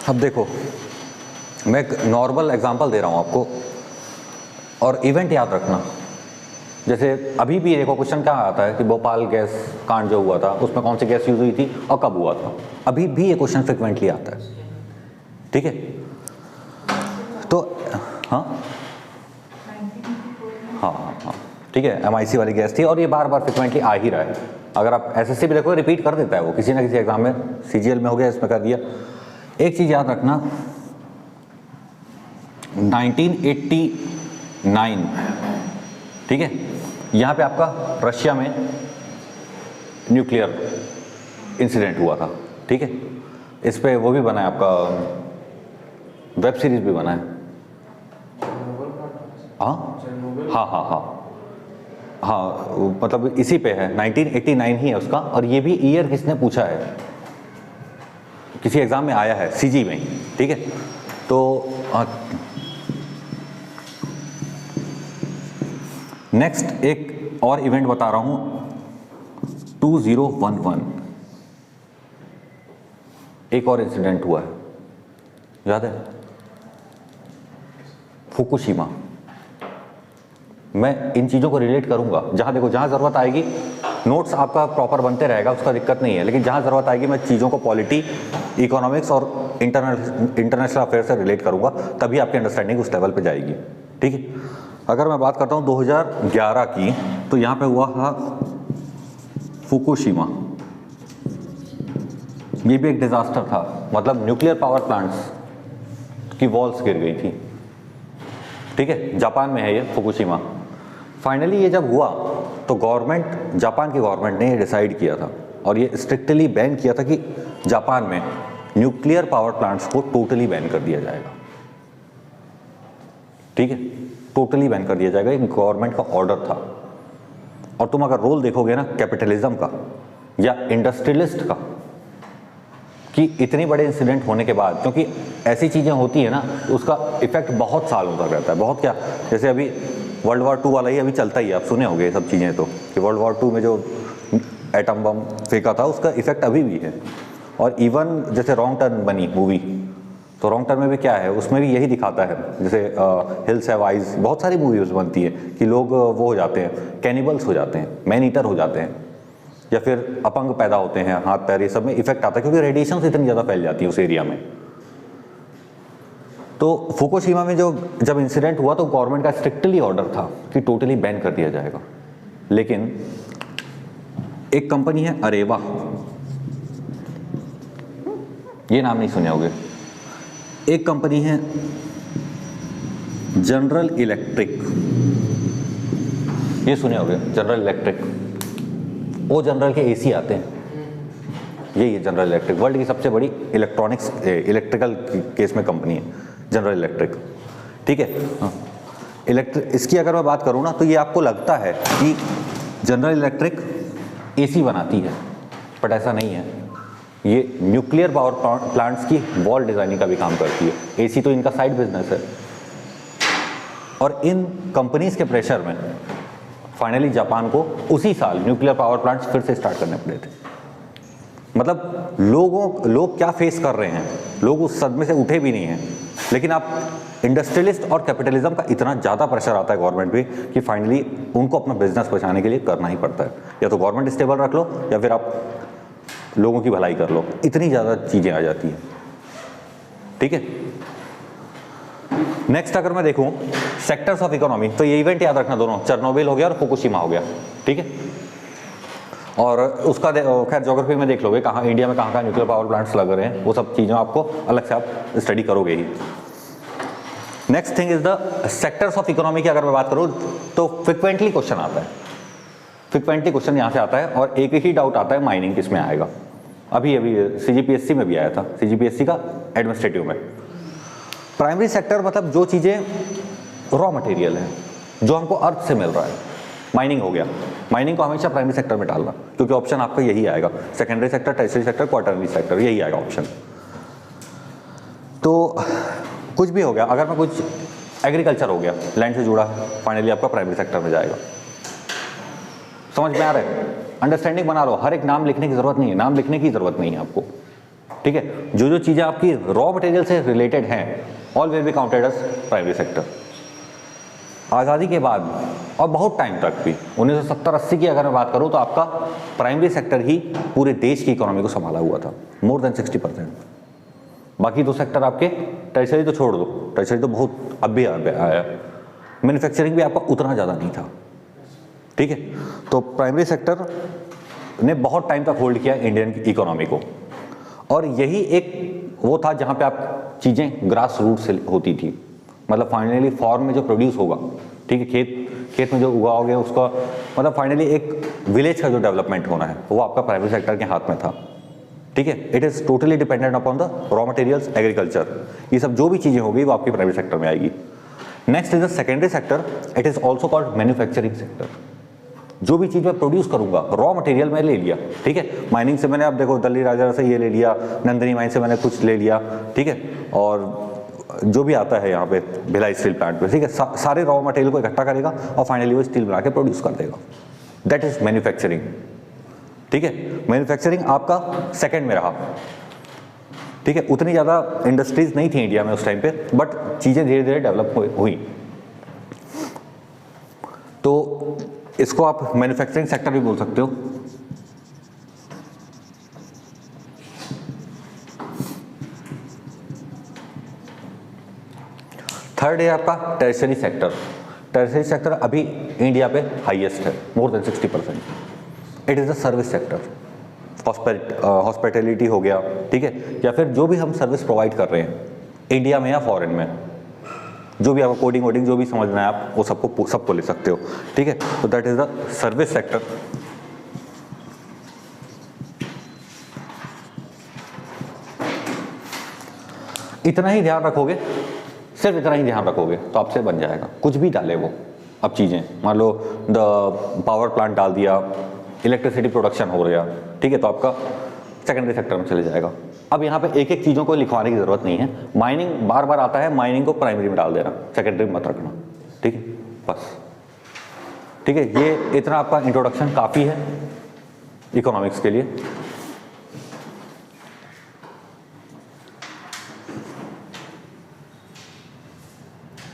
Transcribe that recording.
अब देखो, मैं एक नॉर्मल एग्जांपल दे रहा हूँ आपको और इवेंट याद रखना। जैसे अभी भी देखो क्वेश्चन क्या आता है कि भोपाल गैस कांड जो हुआ था उसमें कौन सी गैस यूज हुई थी और कब हुआ था। अभी भी ये क्वेश्चन फ्रिक्वेंटली आता है, ठीक है। तो हाँ हाँ हाँ ठीक है, MIC वाली गैस थी और ये बार बार फ्रिक्वेंटली आ ही रहा है। अगर आप SSC भी देखो रिपीट कर देता है वो किसी ना किसी एग्जाम में, CGL में हो गया, इसमें कर दिया। एक चीज़ याद रखना, 1989, ठीक है, यहाँ पे आपका रशिया में न्यूक्लियर इंसिडेंट हुआ था, ठीक है। इस पे वो भी बना है, आपका वेब सीरीज भी बना है। हाँ हाँ हाँ हाँ हाँ, मतलब इसी पे है, 1989 ही है उसका। और ये भी ईयर किसने पूछा है, किसी एग्जाम में आया है, CG में ही, ठीक है। तो नेक्स्ट एक और इवेंट बता रहा हूं, 2011 एक और इंसिडेंट हुआ है, याद है, फुकुशिमा। मैं इन चीज़ों को रिलेट करूंगा, जहां देखो जहां ज़रूरत आएगी, नोट्स आपका प्रॉपर बनते रहेगा, उसका दिक्कत नहीं है, लेकिन जहां ज़रूरत आएगी मैं चीज़ों को पॉलिटी, इकोनॉमिक्स और इंटरनेशनल अफेयर से रिलेट करूंगा, तभी आपकी अंडरस्टैंडिंग उस लेवल पे जाएगी, ठीक है। अगर मैं बात करता हूं 2011 की, तो यहां पे हुआ था फुकुशिमा। ये भी एक डिजास्टर था, मतलब न्यूक्लियर पावर प्लांट्स की वॉल्स गिर गई थी, ठीक है। जापान में है ये फुकुशिमा। फाइनली ये जब हुआ तो गवर्नमेंट, जापान की गवर्नमेंट ने ये डिसाइड किया था और ये स्ट्रिक्टली बैन किया था कि जापान में न्यूक्लियर पावर प्लांट्स को टोटली बैन कर दिया जाएगा, ठीक है, टोटली बैन कर दिया जाएगा। एक गवर्नमेंट का ऑर्डर था। और तुम अगर रोल देखोगे ना कैपिटलिज्म का या इंडस्ट्रियलिस्ट का, कि इतनी बड़े इंसिडेंट होने के बाद, क्योंकि ऐसी चीज़ें होती है ना तो उसका इफेक्ट बहुत सालों तक रहता है, बहुत क्या, जैसे अभी वर्ल्ड वॉर 2 वाला ही अभी चलता ही है, आप सुने होंगे ये सब चीज़ें, तो कि वर्ल्ड वॉर 2 में जो एटम बम फेंका था उसका इफेक्ट अभी भी है। और इवन जैसे रॉन्ग टर्न बनी मूवी, तो रॉन्ग टर्न में भी क्या है, उसमें भी यही दिखाता है, जैसे हिल्स हैव आइज, बहुत सारी मूवीज बनती है कि लोग वो हो जाते हैं, कैनिबल्स हो जाते हैं, मैन ईटर हो जाते हैं, या फिर अपंग पैदा होते हैं, हाथ पैर, ये सब में इफेक्ट आता है क्योंकि रेडिएशन इतनी ज़्यादा फैल जाती है उस एरिया में। तो फुकुशिमा में जब इंसिडेंट हुआ तो गवर्नमेंट का स्ट्रिक्टली ऑर्डर था कि टोटली बैन कर दिया जाएगा। लेकिन एक कंपनी है अरेवा, ये नाम नहीं सुने होंगे। एक कंपनी है जनरल इलेक्ट्रिक, ये सुने होंगे, जनरल इलेक्ट्रिक। वो जनरल के AC आते हैं, यही है जनरल इलेक्ट्रिक, वर्ल्ड की सबसे बड़ी इलेक्ट्रॉनिक्स इलेक्ट्रिकल केस में कंपनी है जनरल इलेक्ट्रिक, ठीक है। हाँ, इसकी अगर मैं बात करूँ ना तो ये आपको लगता है कि जनरल इलेक्ट्रिक AC बनाती है, बट ऐसा नहीं है। ये न्यूक्लियर पावर प्लांट्स की वॉल डिजाइनिंग का भी काम करती है। AC तो इनका साइड बिजनेस है। और इन कंपनीज के प्रेशर में फाइनली जापान को उसी साल न्यूक्लियर पावर प्लांट्स फिर से स्टार्ट करने पड़े थे। मतलब लोग क्या फेस कर रहे हैं, लोग उस सदमे से उठे भी नहीं हैं, लेकिन आप इंडस्ट्रियलिस्ट और कैपिटलिज्म का इतना ज़्यादा प्रेशर आता है गवर्नमेंट पे कि फाइनली उनको अपना बिजनेस बचाने के लिए करना ही पड़ता है। या तो गवर्नमेंट स्टेबल रख लो या फिर आप लोगों की भलाई कर लो, इतनी ज़्यादा चीज़ें आ जाती हैं, ठीक है। नेक्स्ट अगर मैं देखूं सेक्टर्स ऑफ इकोनॉमी, तो ये इवेंट याद रखना दोनों, चेरनोबिल हो गया और फुकुशिमा हो गया, ठीक है। और उसका खैर ज्योग्राफी में देख लोगे कहाँ इंडिया में कहाँ न्यूक्लियर पावर प्लांट्स लग रहे हैं, वो सब चीज़ें आपको अलग से आप स्टडी करोगे ही। Next thing is the sectors of economy की अगर मैं बात करूँ तो फ्रिक्वेंटली क्वेश्चन आता है, फ्रिक्वेंटली क्वेश्चन यहाँ से आता है। और एक ही डाउट आता है माइनिंग किस में आएगा। अभी CGPSC में भी आया था, CGPSC का एडमिनिस्ट्रेटिव में। प्राइमरी सेक्टर मतलब जो चीज़ें रॉ मटेरियल है, जो हमको अर्थ से मिल रहा है, माइनिंग हो गया। माइनिंग को हमेशा प्राइमरी सेक्टर में डालना, क्योंकि ऑप्शन आपका यही आएगा, secondary sector, tertiary sector, quaternary sector, यही आएगा ऑप्शन। तो कुछ भी हो गया, अगर मैं कुछ एग्रीकल्चर हो गया, लैंड से जुड़ा है, फाइनली आपका प्राइमरी सेक्टर में जाएगा। समझ में आ रहा है, अंडरस्टैंडिंग बना लो। हर एक नाम लिखने की जरूरत नहीं है, नाम लिखने की जरूरत नहीं है आपको, ठीक है, जो जो चीज़ें आपकी रॉ मटेरियल से रिलेटेड हैं all will be counted as primary sector. आज़ादी के बाद और बहुत टाइम तक भी 1970-80 की अगर मैं बात करूं तो आपका प्राइमरी सेक्टर ही पूरे देश की इकोनॉमी को संभाला हुआ था, मोर देन 60%। बाकी दो सेक्टर आपके, टर्शरी तो छोड़ दो, टर्शरी तो बहुत अब भी आया, मैन्युफैक्चरिंग भी आपका उतना ज़्यादा नहीं था। ठीक है, तो प्राइमरी सेक्टर ने बहुत टाइम तक होल्ड किया इंडियन इकोनॉमी को, और यही एक वो था जहाँ पे आप चीज़ें ग्रास रूट से होती थी, मतलब फाइनली फार्म में जो प्रोड्यूस होगा, ठीक है, खेत में जो उगाओगे उसका मतलब फाइनली एक विलेज का जो डेवलपमेंट होना है वो आपका प्राइमरी सेक्टर के हाथ में था। ठीक है, it is totally dependent upon the raw materials, agriculture, ये सब जो भी चीज़ें होगी वो आपकी प्राइमरी सेक्टर में आएगी। Next is the secondary sector, it is also called manufacturing sector. जो भी चीज़ मैं प्रोड्यूस करूंगा, रॉ मटेरियल मैं ले लिया, ठीक है, माइनिंग से मैंने, आप देखो दल्ली राजा से ये ले लिया, नंदिनी माइन से मैंने कुछ ले लिया, ठीक है, और जो भी आता है यहाँ पे भिलाई स्टील प्लांट पे, ठीक है, सारे रॉ मटेरियल को इकट्ठा करेगा और फाइनली वो स्टील बना के प्रोड्यूस कर देगा, दैट इज मैन्युफैक्चरिंग। ठीक है, मैन्युफैक्चरिंग आपका सेकंड में रहा। ठीक है, उतनी ज़्यादा इंडस्ट्रीज नहीं थी इंडिया में उस टाइम पे, बट चीज़ें धीरे धीरे डेवलप हुई, तो इसको आप मैन्युफैक्चरिंग सेक्टर भी बोल सकते हो। थर्ड है आपका टर्शरी सेक्टर। टर्शरी सेक्टर अभी इंडिया पे हाईएस्ट है, more than 60%। It is a service sector, hospitality हो गया, ठीक है, या फिर जो भी हम सर्विस प्रोवाइड कर रहे हैं इंडिया में या फॉरेन में, जो भी आपको कोडिंग वोडिंग जो भी समझना है आप वो सबको ले सकते हो। ठीक है, तो that is the service sector. इतना ही ध्यान रखोगे, सिर्फ इतना ही ध्यान रखोगे तो आपसे बन जाएगा, कुछ भी डाले वो। अब चीज़ें मान लो द पावर प्लांट डाल दिया, इलेक्ट्रिसिटी प्रोडक्शन हो गया, ठीक है, तो आपका सेकेंडरी सेक्टर में चले जाएगा। अब यहाँ पे एक एक चीज़ों को लिखवाने की ज़रूरत नहीं है, माइनिंग बार बार आता है, माइनिंग को प्राइमरी में डाल देना, सेकेंडरी में मत रखना। ठीक है, बस। ठीक है, ये इतना आपका इंट्रोडक्शन काफ़ी है इकोनॉमिक्स के लिए।